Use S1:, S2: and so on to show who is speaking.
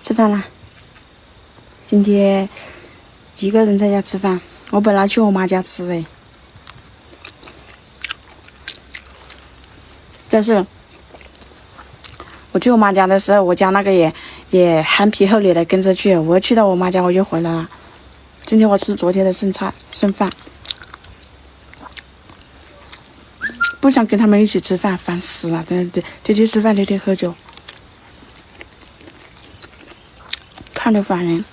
S1: 吃饭啦。今天一个人在家吃饭，我本来去我妈家吃的，但是我去我妈家的时候，我家那个也憨皮厚脸的跟着去，我去到我妈家我就回来了。今天我吃昨天的剩饭，不想跟他们一起吃饭，烦死了！天天吃饭，天天喝酒，看着烦人。